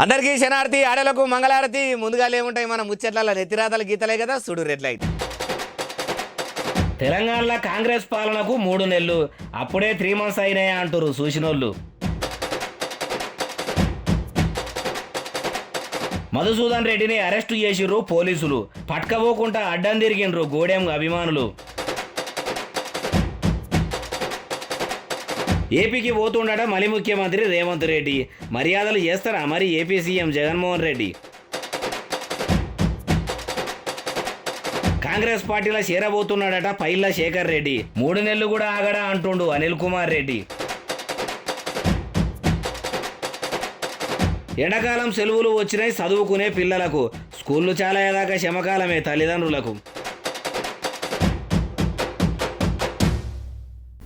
అందరికీ శనార్థి ఆడలకు మంగళారతి. ముందుగా ఏముంటాయి మన ముచ్చట్ల నెత్తిరాతల గీతలే కదా, సుడు రెడ్ లైట్. తెలంగాణలో కాంగ్రెస్ పాలనకు 3 నెలలు, అప్పుడే 3 months అయినాయా అంటారు చూసినోళ్ళు. మధుసూదన్ రెడ్డిని అరెస్టు చేసిర్రు పోలీసులు. పట్టుకపోకుండా అడ్డం తిరిగిండ్రు గోడెం అభిమానులు. ఏపీకి పోతుండట మలి ముఖ్యమంత్రి రేవంత్ రెడ్డి. మర్యాదలు చేస్తారా మరి ఏపీ సీఎం జగన్మోహన్ రెడ్డి? కాంగ్రెస్ పార్టీలో చేరబోతున్నాడట పైల్ల శేఖర్ రెడ్డి. 3 నెలలు కూడా ఆగడా అంటుండు అనిల్ కుమార్ రెడ్డి. ఎండాకాలం సెలవులు వచ్చినాయి చదువుకునే పిల్లలకు. స్కూళ్ళు చాలా ఏదాకా శమకాలమే తల్లిదండ్రులకు.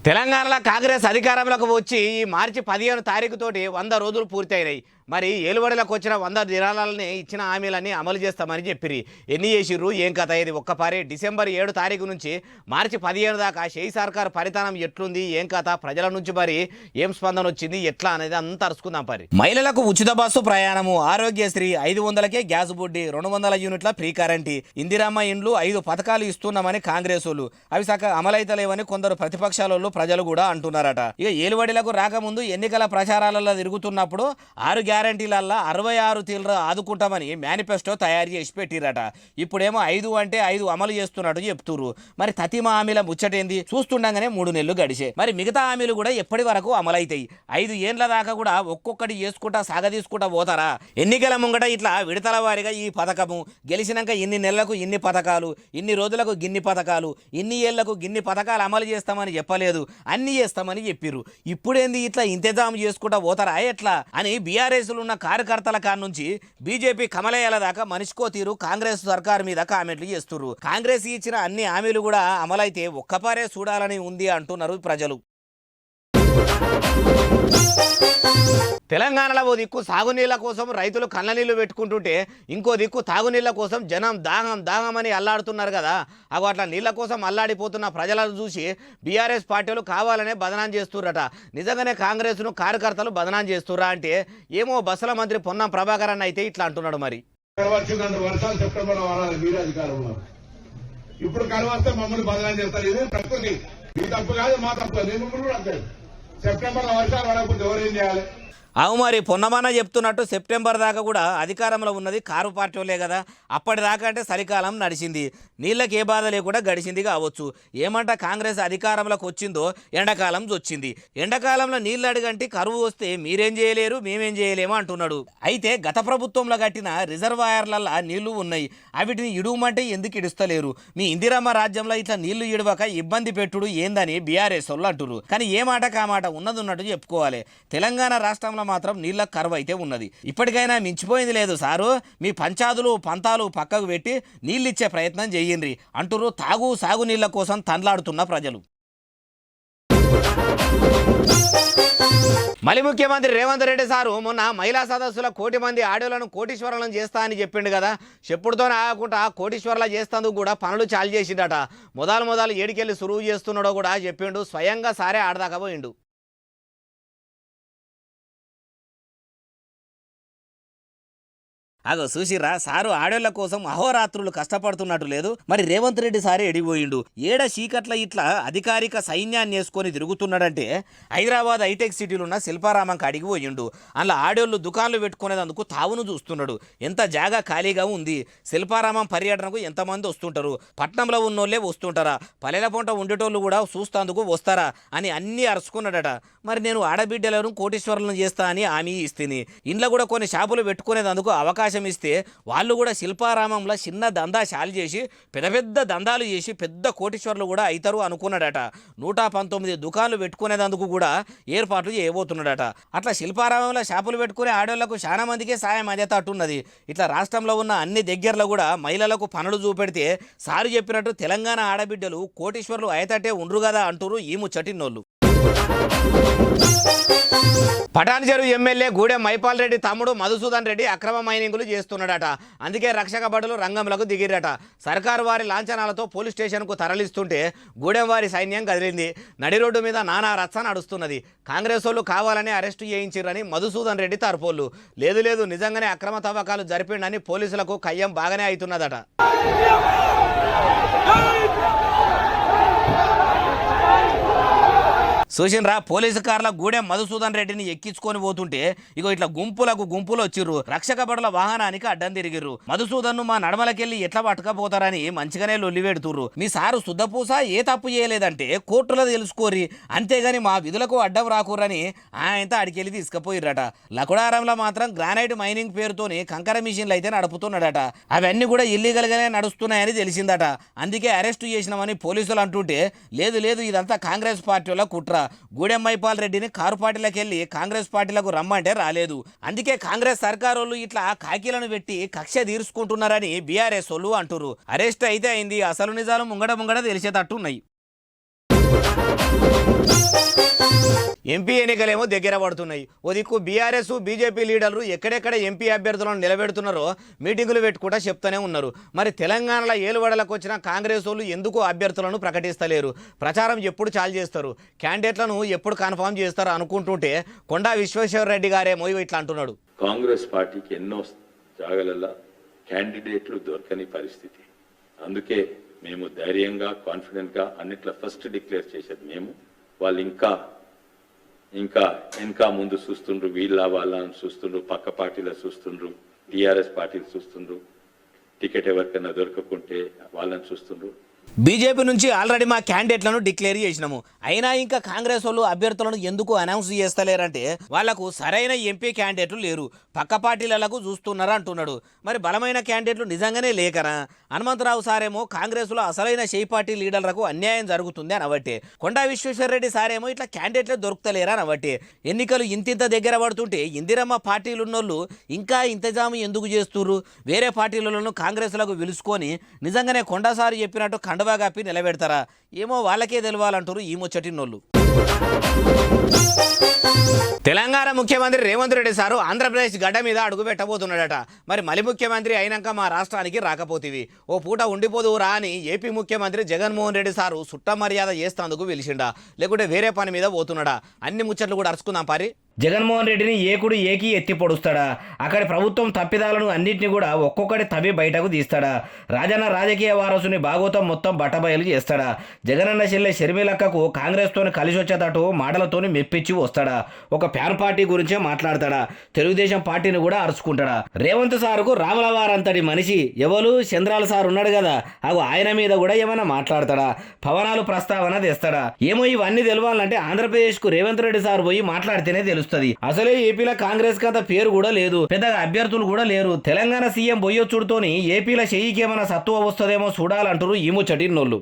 తెలంగాణలో కాంగ్రెస్ అధికారంలోకి వచ్చి ఈ మార్చి 15 తారీఖుతోటి 100 రోజులు పూర్తయినాయి. మరి ఏలుబడిలోకి వచ్చిన 100 దినాలని ఇచ్చిన హామీలన్నీ అమలు చేస్తామని చెప్పిరి. ఎన్ని చేసిర్రు ఏం కథ? ఇది ఒక్కపారి డిసెంబర్ 7 తారీఖు నుంచి మార్చి 15 దాకా షేయి సర్కార్ పరితానం ఎట్లుంది, ఏం కథ, ప్రజల నుంచి మరి ఏం స్పందన వచ్చింది, ఎట్లా అనేది అంతా అరుచుకుందాం. పరి మహిళలకు ఉచిత బస్సు ప్రయాణము, ఆరోగ్యశ్రీ 500కే గ్యాస్ బుడ్డి, 200 యూనిట్ల ఫ్రీ కరెంటీ, ఇందిరమ్మ ఇండ్లు 5 పథకాలు ఇస్తున్నామని కాంగ్రెస్ వాళ్ళు, అవి సక్క అమలైతలేవని కొందరు ప్రతిపక్షాల ప్రజలు కూడా అంటున్నారట. ఇక ఏలుబడిలకు రాకముందు ఎన్నికల ప్రచారాలలో తిరుగుతున్నప్పుడు 6 గ్యారంటీలల్లా 66 తీర్లు ఆదుకుంటామని మేనిఫెస్టో తయారు చేసి పెట్టిరట. ఇప్పుడేమో 5 అంటే 5 అమలు చేస్తున్నట్టు చెప్తున్నారు. మరి తతిమ హామీల ముచ్చటేంది? చూస్తుండగానే 3 నెలలు గడిచే. మరి మిగతా హామీలు కూడా ఎప్పటి వరకు అమలైతాయి? 5 ఏండ్ల దాకా కూడా ఒక్కొక్కటి చేసుకుంటా సాగదీసుకుంటా పోతారా? ఎన్నికల ముంగట ఇట్లా విడతల వారిగా ఈ పథకము, గెలిచినాక ఇన్ని నెలలకు ఇన్ని పథకాలు, ఇన్ని రోజులకు గిన్ని పథకాలు, ఇన్ని ఏళ్లకు గిన్ని పథకాలు అమలు చేస్తామని చెప్పలేదు, అన్ని చేస్తామని చెప్పిర్రు. ఇప్పుడేంది ఇట్లా ఇంతజాము చేసుకుంటా పోతారా ఎట్లా అని బీఆర్ఎస్ ఉన్న కార్యకర్తల కాడ నుంచి బీజేపీ కమలయ్యల దాకా మనిషికో తీరు కాంగ్రెస్ సర్కార్ మీద కామెంట్లు చేస్తున్నారు. కాంగ్రెస్ ఇచ్చిన అన్ని హామీలు కూడా అమలైతే ఒక్కపారే చూడాలని ఉంది అంటున్నారు ప్రజలు. తెలంగాణలో ఓ దిక్కు సాగునీళ్ల కోసం రైతులు కళ్ళనీళ్లు పెట్టుకుంటుంటే, ఇంకో దిక్కు తాగునీళ్ల కోసం జనం దాహం దాహమని అల్లాడుతున్నారు కదా. అగో అట్లా నీళ్ల కోసం అల్లాడిపోతున్న ప్రజలను చూసి బీఆర్ఎస్ పార్టీలు కావాలనే బదనాం చేస్తుర్రట. నిజంగానే కాంగ్రెస్ను కార్యకర్తలు బదనాం చేస్తుర్రా అంటే ఏమో బస్సుల మంత్రి పొన్నం ప్రభాకర్ అన్న అయితే ఇట్లా అంటున్నాడు. మరి ఇప్పుడు కలవస్తే మమ్మల్ని బదనాం చేస్తారు. ఇది ప్రకృతి, మీ తప్పు కాదు, మా తప్పు. సెప్టెంబర్లో వర్షాలు పడకపోతే ఎవరేం చేయాలి? అవు మరి పొన్నమాన చెప్తున్నట్టు సెప్టెంబర్ దాకా కూడా అధికారంలో ఉన్నది కారు పార్టీలే కదా. అప్పటిదాకా అంటే చలికాలం నడిచింది, నీళ్ళకి ఏ బాధ లేకుండా గడిచింది కావచ్చు. ఏమంట కాంగ్రెస్ అధికారంలోకి వచ్చిందో ఎండాకాలం వచ్చింది. ఎండాకాలంలో నీళ్ళు అడిగంటే కరువు వస్తే మీరేం చేయలేరు, మేమేం చేయలేము అంటున్నాడు. అయితే గత ప్రభుత్వంలో కట్టిన రిజర్వాయర్లల్లో నీళ్లు ఉన్నాయి, అవిటిని ఇడువమంటే ఎందుకు ఇడుస్తలేరు? మీ ఇందిరమ్మ రాజ్యంలో ఇట్లా నీళ్లు ఇడవక ఇబ్బంది పెట్టుడు ఏందని బీఆర్ఎస్ వాళ్ళు అంటున్నారు. కానీ ఏ మాట కామాట ఉన్నది ఉన్నట్టు చెప్పుకోవాలి. తెలంగాణ రాష్ట్రంలో మాత్రం నీళ్ళ కరువు అయితే ఉన్నది. ఇప్పటికైనా మించిపోయింది లేదు సారు. మీ పంచాదులు పంతాలు పక్కకు పెట్టి నీళ్ళిచ్చే ప్రయత్నం చేయండి అంటున్నారు సాగు నీళ్ల కోసం తన్లాడుతున్న ప్రజలు. మళ్ళీ ముఖ్యమంత్రి రేవంత్ రెడ్డి సారు మొన్న మహిళా సదస్సుల 1 కోటి మంది ఆడోళ్లను కోటీశ్వరులను చేస్తా అని చెప్పిండు కదా. చెప్పుడుతోనే ఆగకుండా కోటీశ్వరుల చేస్తేందుకు కూడా పనులు చాలు చేసిండట. మొదలు ఏడికెళ్ళి సురువు చేస్తున్నాడో కూడా చెప్పిండు. స్వయంగా సారే ఆడదాకా పోయిండు. అగో చూసిరా సారు ఆడోళ్ల కోసం అహోరాత్రులు కష్టపడుతున్నట్టు లేదు. మరి రేవంత్ రెడ్డి సారే ఎడిపోయిండు. ఏడ చీకట్ల ఇట్లా అధికారిక సైన్యాన్ని వేసుకొని తిరుగుతున్నాడంటే హైదరాబాద్ హైటెక్ సిటీలో ఉన్న శిల్పారామంకి అడిగి పోయిండు. అందులో ఆడోళ్ళు దుకాణాలు పెట్టుకునేందుకు తావును చూస్తున్నాడు. ఎంత జాగా ఖాళీగా ఉంది, శిల్పారామం పర్యటనకు ఎంతమంది వస్తుంటారు, పట్నంలో ఉన్నోళ్ళే వస్తుంటారా, పల్లెల పొంట ఉండేటోళ్ళు కూడా చూస్తేందుకు వస్తారా అని అన్నీ అరుచుకున్నాడట. మరి నేను ఆడబిడ్డలను కోటీశ్వరులను చేస్తా అని హామీ ఇస్తుంది. ఇంట్లో కూడా కొన్ని షాపులు పెట్టుకునేందుకు అవకాశం ఇస్తే వాళ్ళు కూడా శిల్పారామంలో చిన్న దందా చాలు చేసి పెద్ద దందాలు చేసి పెద్ద కోటీశ్వర్లు కూడా అవుతారు అనుకున్నాడట. 119 దుకాణాలు పెట్టుకునేందుకు కూడా ఏర్పాట్లు చేయబోతున్నాడట. అట్లా శిల్పారామంలో షాపులు పెట్టుకునే ఆడోళ్లకు చాలా మందికే సాయం అదేతట్టున్నది. ఇట్లా రాష్ట్రంలో ఉన్న అన్ని దగ్గరలో కూడా మహిళలకు పనులు చూపెడితే సారు చెప్పినట్టు తెలంగాణ ఆడబిడ్డలు కోటీశ్వర్లు అయ్యేటట్టే ఉండ్రు కదా అంటారు ఈ ముచ్చటినోళ్ళు. పటాన్ చెరువు ఎమ్మెల్యే గూడెం మైపాల్ రెడ్డి తమ్ముడు మధుసూదన్ రెడ్డి అక్రమ మైనింగులు చేస్తున్నాడట. అందుకే రక్షక భటులు రంగంలోకి దిగిరట. సర్కారు వారి లాంఛనాలతో పోలీస్ స్టేషన్కు తరలిస్తుంటే గూడెం వారి సైన్యం కదిలింది. నడి రోడ్డు మీద నానా రచ్చ నడుస్తున్నది. కాంగ్రెస్ వాళ్ళు కావాలని అరెస్టు చేయించిరని మధుసూదన్ రెడ్డి తరపోళ్ళు. లేదు నిజంగానే అక్రమ తవ్వకాలు జరిపిండని పోలీసులకు కయ్యం బాగానే అవుతున్నదట. చూసినరా పోలీసు కార్ల గూడెం మధుసూదన్ రెడ్డిని ఎక్కించుకొని పోతుంటే ఇగో ఇట్లా గుంపులు వచ్చిర్రు. రక్షక భటుల వాహనానికి అడ్డం తిరిగిర్రు. మధుసూదన్ను మా నడమలకెళ్ళి ఎట్లా పట్టుకపోతారని మంచిగానే లొల్లి పెడుతుర్రు. మీ సారు శుద్ధపూస ఏ తప్పు చేయలేదంటే కోర్టులో తెలుసుకోరి, అంతేగాని మా విధులకు అడ్డం రాకూరని ఆయనతో అడికెళ్ళి తీసుకుపోయిర్రట. లకుడారంలో మాత్రం గ్రానైట్ మైనింగ్ పేరుతోని కంకర మిషన్లు అయితే నడుపుతున్నాడట. అవన్నీ కూడా ఇల్లీగల్ గానే నడుస్తున్నాయని తెలిసిందట. అందుకే అరెస్టు చేసినామని పోలీసులు అంటుంటే లేదు ఇదంతా కాంగ్రెస్ పార్టీల కుట్ర. గూడెం మైపాల్ రెడ్డిని కారు పార్టీలకు వెళ్ళి కాంగ్రెస్ పార్టీలకు రమ్మంటే రాలేదు. అందుకే కాంగ్రెస్ సర్కారోళ్ళు ఇట్లా కాకీలను పెట్టి కక్ష తీర్చుకుంటున్నారని బీఆర్ఎస్ వాళ్ళు అంటున్నారు. అరెస్ట్ అయితే అయింది, అసలు నిజాలు ముంగడ తెలిసేటట్టున్నాయి. ఎంపీ ఎన్నికలేమో దగ్గర పడుతున్నాయి. ఓ దిక్కు బీఆర్ఎస్ బీజేపీ లీడర్లు ఎక్కడెక్కడ ఎంపీ అభ్యర్థులను నిలబెడుతున్నారో మీటింగులు పెట్టుకుంటా చెప్తూనే ఉన్నారు. మరి తెలంగాణలో ఏలుబడలకు వచ్చిన కాంగ్రెస్ వాళ్ళు ఎందుకు అభ్యర్థులను ప్రకటిస్తలేరు? ప్రచారం ఎప్పుడు చాలు చేస్తారు, క్యాండిడేట్లను ఎప్పుడు కన్ఫర్మ్ చేస్తారు అనుకుంటుంటే కొండా విశ్వేశ్వరరెడ్డి గారేమో ఇట్లా అంటున్నాడు. కాంగ్రెస్ పార్టీకి ఎన్నో జాగాలలో క్యాండిడేట్లు దొరకని పరిస్థితి. అందుకే మేము ధైర్యంగా కాన్ఫిడెంట్గా అన్నిట్లో ఫస్ట్ డిక్లేర్ చేసేది మేము. వాళ్ళు ఇంకా ముందు చూస్తుండ్రు, వాళ్ళని చూస్తుండ్రు, పక్క పార్టీలో చూస్తుండ్రు, టీఆర్ఎస్ పార్టీలు చూస్తుండ్రు, టికెట్ ఎవరికైనా దొరకకుంటే వాళ్ళని చూస్తుండ్రు. బీజేపీ నుంచి ఆల్రెడీ మా క్యాండిడేట్లను డిక్లేర్ చేసినాము, అయినా ఇంకా కాంగ్రెస్ వాళ్ళు అభ్యర్థులను ఎందుకు అనౌన్స్ చేస్తలేరంటే వాళ్లకు సరైన ఎంపీ క్యాండిడేట్లు లేరు, పక్క పార్టీలకు చూస్తున్నారు అంటున్నాడు. మరి బలమైన క్యాండిడేట్లు నిజంగానే లేకరా? హనుమంతరావు సారేమో కాంగ్రెస్లో అసలైన షేయి పార్టీ లీడర్లకు అన్యాయం జరుగుతుంది అనబట్టే, కొండా విశ్వేశ్వరరెడ్డి సారేమో ఇట్లా క్యాండిడేట్లే దొరుకుతలేరా అనబట్టే, ఎన్నికలు ఇంతింత దగ్గర పడుతుంటే ఇందిరమ్మ పార్టీలు ఉన్నోళ్ళు ఇంకా ఇంతజాము ఎందుకు చేస్తుర్రు? వేరే పార్టీలను కాంగ్రెస్లకు పిలుచుకొని నిజంగానే కొండసారి చెప్పినట్టు కండవా కప్పి నిలబెడతారా? ఏమో వాళ్ళకే తెలవాలంటారు ఈ ముచ్చటినోళ్ళు. తెలంగాణ ముఖ్యమంత్రి రేవంత్ రెడ్డి సారు ఆంధ్రప్రదేశ్ గడ్డ మీద అడుగు పెట్టబోతున్నాడట. మరి మలి ముఖ్యమంత్రి అయినాక మా రాష్ట్రానికి రాకపోతేవి, ఓ పూట ఉండిపోదువురా అని ఏపీ ముఖ్యమంత్రి జగన్మోహన్ రెడ్డి సారు సుట్ట మర్యాద చేస్తేందుకు పిలిచిండా, లేకుంటే వేరే పని మీద పోతున్నాడా? అన్ని ముచ్చట్లు కూడా అరుచుకుందాం పారి. జగన్మోహన్ రెడ్డిని ఏకి ఎత్తి పొడుస్తాడా? అక్కడి ప్రభుత్వం తప్పిదాలను అన్నింటినీ కూడా ఒక్కొక్కటి తవ్వి బయటకు తీస్తాడా? రాజన్న రాజకీయ వారసుని భాగోతం మొత్తం బట్టబయలు చేస్తాడా? జగనన్న చెల్లె షర్మిలక్కకు కాంగ్రెస్తోని కలిసి వచ్చేటట్టు మాటలతోని మెప్పించి వస్తాడా? ఒక ఫ్యాన్ పార్టీ గురించే మాట్లాడతాడా? తెలుగుదేశం పార్టీని కూడా అరుచుకుంటాడా? రేవంత్ సారుకు రాములవారంతటి మనిషి ఎవరు చంద్రాల సార్ ఉన్నాడు కదా, ఆయన మీద కూడా ఏమైనా మాట్లాడతాడా? పవనాలు ప్రస్తావన తెస్తాడా? ఏమో ఇవన్నీ తెలవాలంటే ఆంధ్రప్రదేశ్ కు రేవంత్ రెడ్డి సార్ పోయి మాట్లాడితేనే తెలుస్తుంది. అసలే ఏపీలో కాంగ్రెస్ కథ పేరు కూడా లేదు, పెద్దగా అభ్యర్థులు కూడా లేరు. తెలంగాణ సీఎం బొయ్యొచ్చుడుతోని ఏపీలో చెయ్యికి ఏమైనా సత్తువ వస్తుందేమో చూడాలంటారు ఈ ముచ్చటిన్నోళ్ళు.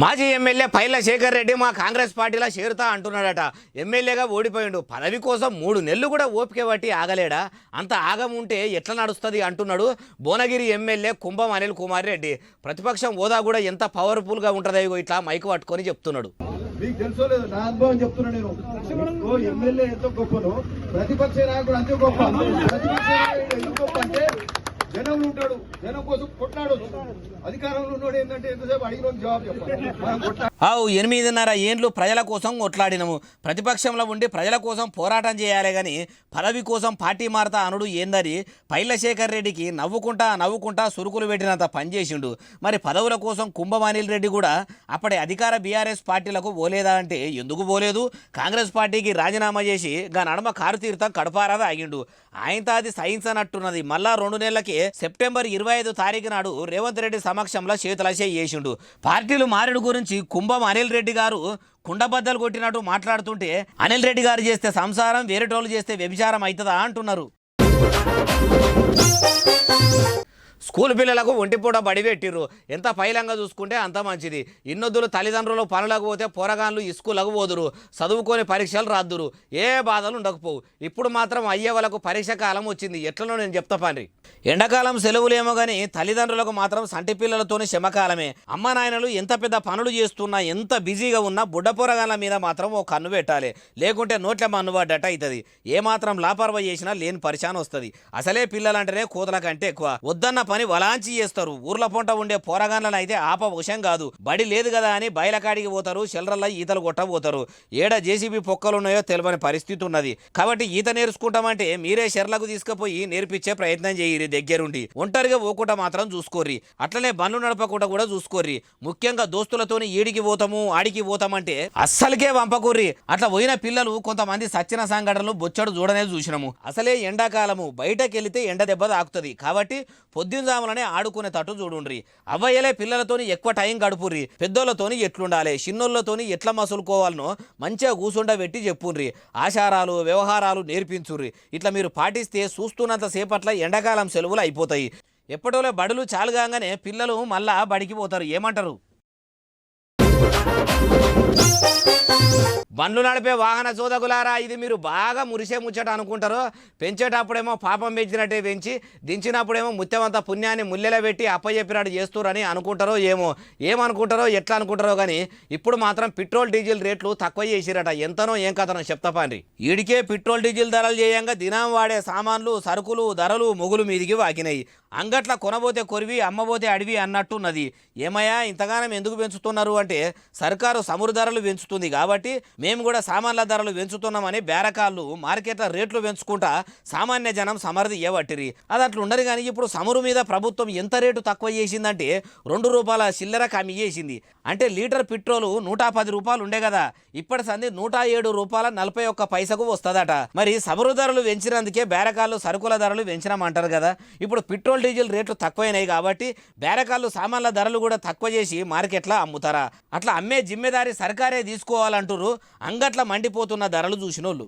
మాజీ ఎమ్మెల్యే పైల శేఖర్ రెడ్డి మా కాంగ్రెస్ పార్టీలో చేరుతా అంటున్నాడట. ఎమ్మెల్యేగా ఓడిపోయిండు, పదవి కోసం 3 నెలలు కూడా ఓపిక బట్టి ఆగలేడా? అంత ఆగం ఉంటే ఎట్లా నడుస్తుంది అంటున్నాడు భువనగిరి ఎమ్మెల్యే కుంభం అనిల్ కుమార్ రెడ్డి. ప్రతిపక్షం హోదా కూడా ఎంత పవర్ఫుల్గా ఉంటుందో ఇట్లా మైకు పట్టుకొని చెప్తున్నాడు. మీకు తెలుసో లేదు, నా అనుభవం చెప్తున్నా నేను. ఎమ్మెల్యే ఎంతో గొప్పను, ప్రతిపక్ష నాయకుడు అంతే గొప్ప. ప్రతిపక్ష నాయకుడు ఎందుకు గొప్ప అంటే జనం ఉంటాడు, జనం కోసం కొట్లాడు. అధికారంలో ఉన్నాడు ఏంటంటే ఎంతసేపు అడిగిన జవాబు చెప్పాలి. 8.5 ఏండ్లు ప్రజల కోసం కొట్లాడినము, ప్రతిపక్షంలో ఉండి ప్రజల కోసం పోరాటం చేయాలి కానీ పదవి కోసం పార్టీ మారతా అనుడు ఏందని పైల శేఖర్ రెడ్డికి నవ్వుకుంటా సురుకులు పెట్టినంత పనిచేసిండు. మరి పదవుల కోసం కుంభం అనిల్ రెడ్డి కూడా అప్పటి అధికార బీఆర్ఎస్ పార్టీలకు పోలేదా అంటే ఎందుకు పోలేదు? కాంగ్రెస్ పార్టీకి రాజీనామా చేసి గా నడమ కారు తీర్థం కడపారాదా ఆగిండు. ఆయనతో అది సైన్స్ అన్నట్టున్నది. మళ్ళా 2 నెలలకే సెప్టెంబర్ 25 తారీఖు నాడు రేవంత్ రెడ్డి సమక్షంలో చేతులసే చేసిండు. పార్టీలు మారిడు గురించి కుంభం అనిల్ రెడ్డి గారు కుండబద్దలు కొట్టినట్టు మాట్లాడుతుంటే అనిల్ రెడ్డి గారు చేస్తే సంసారం, వేరేటోళ్ళు చేస్తే వ్యభిచారం అవుతుందా అంటున్నారు. స్కూల్ పిల్లలకు ఒంటిపూట బడి పెట్టిర్రు. ఎంత పైలంగా చూసుకుంటే అంత మంచిది. ఇన్నొద్దులు తల్లిదండ్రులు పనులకు పోతే పోరగాన్లు ఇస్కూలకు పోదురు, చదువుకొని పరీక్షలు రాద్దురు, ఏ బాధలు ఉండకపోవు. ఇప్పుడు మాత్రం అయ్యే వాళ్ళకు పరీక్ష కాలం వచ్చింది. ఎట్లనో నేను చెప్తా పండ్రి. ఎండాకాలం సెలవులేమో కానీ తల్లిదండ్రులకు మాత్రం సంటి పిల్లలతోనే శ్రమకాలమే. అమ్మ నాయనలు ఎంత పెద్ద పనులు చేస్తున్నా, ఎంత బిజీగా ఉన్నా బుడ్డ పోరగాన్ల మీద మాత్రం ఓ కన్ను పెట్టాలి. లేకుంటే నోట్ల మన్ను పడ్డట్టు అవుతుంది. ఏమాత్రం లాపర్వా చేసినా లేని పరిశాన్ వస్తుంది. అసలే పిల్లలంటేనే కూతుల కంటే ఎక్కువ. వద్దన్న పని వలాంచి చేస్తారు. ఊర్ల పొంట ఉండే పోరగాన్లను అయితే ఆపవశం కాదు. బడి లేదు కదా అని బయలకాడికి పోతారు, చెల్లరల్ల ఈతలు కొట్టబోతారు. ఏడ జేసీబీ పొక్కలున్నాయో తెలియని పరిస్థితి ఉన్నది. కాబట్టి ఈత నేర్చుకుంటామంటే మీరే చెర్లకు తీసుకుపోయి నేర్పించే ప్రయత్నం చేయరు. దగ్గరుండి ఒంటరిగా పోకుండా మాత్రం చూసుకోర్రి. అట్లనే బండ్లు నడపకుండా కూడా చూసుకోర్రి. ముఖ్యంగా దోస్తులతోని ఈడికి పోతాము ఆడికి పోతామంటే అస్సలకే వంపకూర్రి. అట్లా పోయిన పిల్లలు కొంతమంది సచ్చిన సంఘటనలు బొచ్చడు చూడనే చూసినాము. అసలే ఎండాకాలము, బయటకు వెళితే ఎండ దెబ్బ తాకుతుంది. కాబట్టి పొద్దుంజాములనే ఆడుకునే తట్టు చూడుండ్రి. అవ్వయ్యలే పిల్లలతోని ఎక్కువ టైం గడుపుర్రి. పెద్దోళ్ళతోని ఎట్లుండాలి, చిన్నోళ్ళతోని ఎట్లా మసులుకోవాలనో మంచిగా కూసుండబెట్టి చెప్పుండ్రి. ఆచారాలు వ్యవహారాలు నేర్పించుర్రి. ఇట్లా మీరు పాటిస్తే చూస్తున్నంత సేపట్ల ఎండాకాలం సెలవులు అయిపోతాయి. ఎప్పటిలో బడులు చాలుగానే పిల్లలు మళ్ళా బడికి పోతారు. ఏమంటారు? బండ్లు నడిపే వాహన చోదకులారా, ఇది మీరు బాగా మురిసే ముచ్చట అనుకుంటారో. పెంచేటప్పుడేమో పాపం పెంచినట్టే పెంచి, దించినప్పుడేమో ముత్యమంత పుణ్యాన్ని ముల్లెల పెట్టి అప్పచెప్పినట్టు చేస్తారని అనుకుంటారో ఏమో. ఏమనుకుంటారో ఎట్లా అనుకుంటారో కానీ ఇప్పుడు మాత్రం పెట్రోల్ డీజిల్ రేట్లు తక్కువ చేసిరట. ఎంతనో ఏం కథనో చెప్తాపాండ్రి. ఈడికే పెట్రోల్ డీజిల్ ధరలు చేయంగా దినం వాడే సామాన్లు సరుకులు ధరలు మొగులు మీదికి వాకినాయి. అంగట్ల కొనబోతే కొరివి అమ్మబోతే అడివి అన్నట్టున్నది. ఏమయ్యా ఇంతగానం ఎందుకు పెంచుతున్నారు అంటే సర్కారు సమురు ధరలు పెంచుతుంది కాబట్టి మేము కూడా సామాన్ల ధరలు పెంచుతున్నామని బేరకాళ్ళు మార్కెట్ల రేట్లు పెంచుకుంటా సామాన్య జనం సమర్థి ఇవ్వబట్టిరి. అది అట్లా ఉండరు. కానీ ఇప్పుడు సమురు మీద ప్రభుత్వం ఎంత రేటు తక్కువ చేసిందంటే ₹2 చిల్లర కమ్మి చేసింది. అంటే లీటర్ పెట్రోలు 110 రూపాయలు ఉండే కదా, ఇప్పటి సంది ₹107.41 వస్తుందట. మరి సమురు ధరలు పెంచినందుకే బేరకాళ్ళు సరుకుల ధరలు పెంచినామంటారు కదా. ఇప్పుడు పెట్రోల్ డీజిల్ రేట్లు తక్కువైనాయి కాబట్టి బేరకాళ్ళు సామాన్ల ధరలు కూడా తక్కువ చేసి మార్కెట్లా అమ్ముతారా? అట్లా అమ్మే జిమ్మెదారి సర్కారే తీసుకోవాలంటారు అంగట్ల మండిపోతున్న ధరలు చూసినోళ్ళు.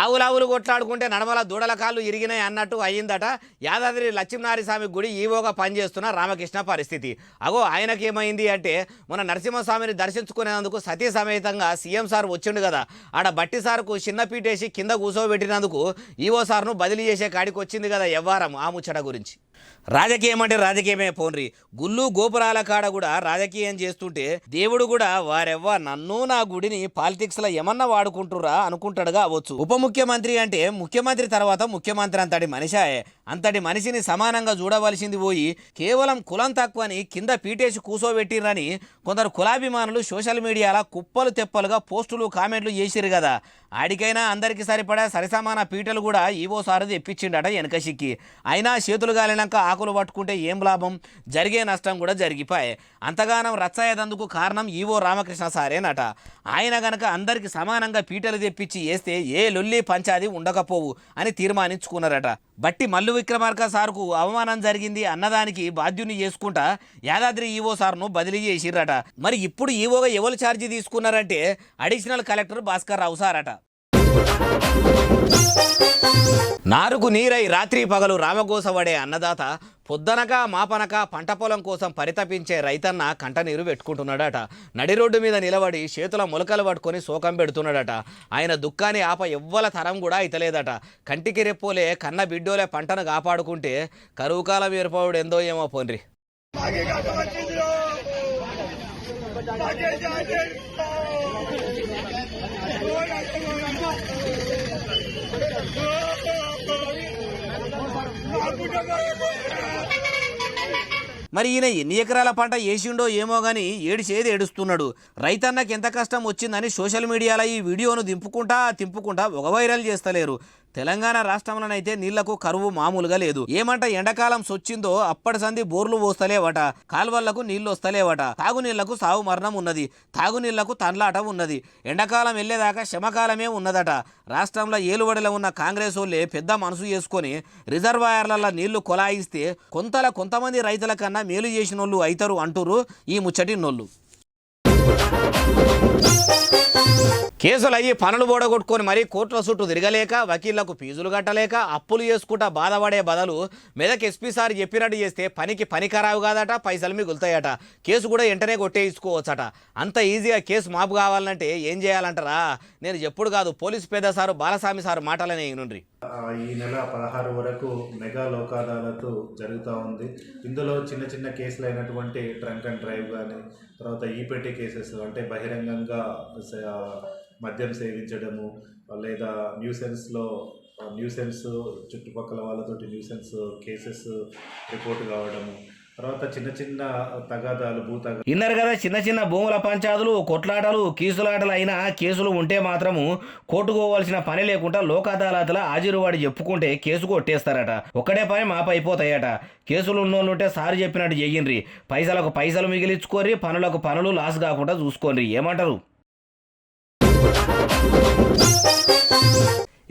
ఆవులావులు కొట్లాడుకుంటే నడమల దూడల కాళ్ళు ఇరిగినాయి అన్నట్టు అయ్యిందట యాదాద్రి లక్ష్మీనారాయణస్వామి గుడి ఈవోగా పనిచేస్తున్న రామకృష్ణ పరిస్థితి. అగో ఆయనకేమైంది అంటే మన నరసింహస్వామిని దర్శించుకునేందుకు సతీ సమేతంగా సీఎం సార్ వచ్చిండు కదా, ఆడ బట్టి సార్కు చిన్న పీటేసి కింద కూర్చోబెట్టినందుకు ఈవో సార్ను బదిలీ చేసే కాడికి వచ్చింది కదా వ్యవహారం. ఆ ముచ్చట గురించి రాజకీయం అంటే రాజకీయమే పోన్రి. గుళ్ళు గోపురాల కాడ కూడా రాజకీయం చేస్తుంటే దేవుడు కూడా వారెవ్వ నన్ను నా గుడిని పాలిటిక్స్లో ఏమన్నా వాడుకుంటురా అనుకుంటాడుగా అవ్వచ్చు. ఉప ముఖ్యమంత్రి అంటే ముఖ్యమంత్రి తర్వాత ముఖ్యమంత్రి అంతటి మనిషాయే. అంతటి మనిషిని సమానంగా చూడవలసింది పోయి కేవలం కులం తక్కువని కింద పీటేసి కూసోబెట్టిరని కొందరు కులాభిమానులు సోషల్ మీడియాలో కుప్పలు తెప్పలుగా పోస్టులు కామెంట్లు చేసిరు కదా. ఆడికైనా అందరికీ సరిపడా సరిసమాన పీటలు కూడా ఈవో సారు తెప్పించిండట వెనక సిక్కి. అయినా చేతులు గాలినాక ఆకులు పట్టుకుంటే ఏం లాభం, జరిగే నష్టం కూడా జరిగిపోయే. అంతగానం రచ్చయ్యేదందుకు కారణం ఈవో రామకృష్ణ సారేనట. ఆయన గనక అందరికి సమానంగా పీటలు తెప్పించి వేస్తే ఏ లొల్లి పంచాది ఉండకపోవు అని తీర్మానించుకున్నారట. బట్టి మల్లు విక్రమార్క సార్కు అవమానం జరిగింది అన్నదానికి బాధ్యుని చేసుకుంటా యాదాద్రి ఈవో సార్ను బదిలీ చేసిర్రట. మరి ఇప్పుడు ఈవోగా ఎవరు ఛార్జీ తీసుకున్నారంటే అడిషనల్ కలెక్టర్ భాస్కర్ రావు సారట. నారుకు నీరై రాత్రి పగలు రామగోసవడే అన్నదాత పొద్దనక మాపనక పంట పొలం కోసం పరితపించే రైతన్న కంటనీరు పెట్టుకుంటున్నాడట. నడి రోడ్డు మీద నిలబడి చేతుల మొలకలు పట్టుకొని శోకం పెడుతున్నాడట. ఆయన దుఃఖాన్ని ఆప ఎవ్వల తరం కూడా అయితలేదట. కంటికి రెప్పోలే కన్న బిడ్డోలే పంటను కాపాడుకుంటే కరువు కాలం ఏర్పడు ఎందో ఏమో పోన్రి. మరి ఈయన ఎన్ని ఎకరాల పంట వేసిండో ఏమో కానీ ఏడిచేది ఏడుస్తున్నాడు. రైతన్నకి ఎంత కష్టం వచ్చిందని సోషల్ మీడియాలో ఈ వీడియోను తింపుకుంటా ఒక వైరల్ చేస్తలేరు. తెలంగాణ రాష్ట్రంలోనైతే నీళ్లకు కరువు మామూలుగా లేదు. ఏమంట ఎండాకాలం సొచ్చిందో అప్పటి సంది బోర్లు పోస్తలేవట, కాల్వళ్లకు నీళ్లు వస్తలేవట, తాగునీళ్లకు సాగు మరణం ఉన్నది, తాగునీళ్లకు తండ్లాట ఉన్నది. ఎండాకాలం వెళ్లేదాకా శమకాలమే ఉన్నదట. రాష్ట్రంలో ఏలుబడిలో ఉన్న కాంగ్రెస్ వాళ్ళే పెద్ద మనసు చేసుకొని రిజర్వాయర్లలో నీళ్లు కొలాయిస్తే కొంతమంది రైతుల కన్నా మేలు చేసిన వాళ్ళు అవుతారు అంటురు ఈ ముచ్చటిన్నోళ్ళు. కేసులు అయ్యి పనులు బోడగొట్టుకొని మరీ కోర్టుల చుట్టూ తిరగలేక వకీళ్లకు ఫీజులు కట్టలేక అప్పులు చేసుకుంటా బాధపడే బదులు మెదక్ ఎస్పీ సార్ చెప్పినట్టు చేస్తే పనికి పని ఖరాబు కాదట, పైసలు మిగులుతాయట, కేసు కూడా వెంటనే కొట్టేసుకోవచ్చట. అంత ఈజీగా కేసు మాపు కావాలంటే ఏం చేయాలంటారా? నేను ఎప్పుడు కాదు పోలీసు పెద్ద సారు బాలస్వామి సారు మాటలనే నుండి ఈ నెల 16 వరకు మెగా లోక్ అదాలత్ జరుగుతూ ఉంది. ఇందులో చిన్న చిన్న కేసులు అయినటువంటి డ్రంక్ అండ్ డ్రైవ్ కానీ, తర్వాత ఈపెట్టి కేసెస్ అంటే బహిరంగంగా మద్యం సేవించడము, లేదా న్యూసెన్స్ చుట్టుపక్కల వాళ్ళతోటి న్యూసెన్స్ కేసెస్ రిపోర్ట్ కావడము, తర్వాత చిన్న చిన్న తగాదాలు ఇన్నారు కదా, చిన్న చిన్న భూముల పంచాదులు, కొట్లాటలు, కీసులాటలు అయినా కేసులు ఉంటే మాత్రము కోర్టుకోవాల్సిన పని లేకుండా లోక్ అదాలత్ల హాజరువాడి చెప్పుకుంటే కేసు కొట్టేస్తారట. ఒక్కడే పని మాపు అయిపోతాయట. కేసులు ఉన్నోళ్ళు ఉంటే సార్ చెప్పినట్టు చెయ్యండి, పైసలకు పైసలు మిగిలించుకోర్రి, పనులకు పనులు లాస్ కాకుండా చూసుకోండి. ఏమంటారు?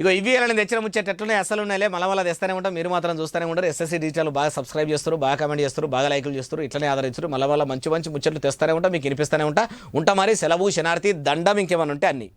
ఇగో ఇవి అని తెచ్చిన ముచ్చేటట్లునే అసలు ఉన్నాయిలే, మళ్ళీ తెస్తూనే ఉంటాం. మీరు మాత్రం చూస్తూనే ఉంటారు. ఎస్ఎస్సీ డిజిటల్ బాగా సబ్స్క్రైబ్ చేస్తారు, బాగా కామెంట్ చేస్తారు, బాగా లైకులు చేస్తారు, ఇట్లనే ఆదరించారు. మళ్ళీ మంచి మంచి ముచ్చట్లు తెస్తూనే ఉంటాం, మీకు వినిపిస్తూనే ఉంటా. మరి సెలవు శనార్థి దండం ఇంకేమన్నా ఉంటే అన్ని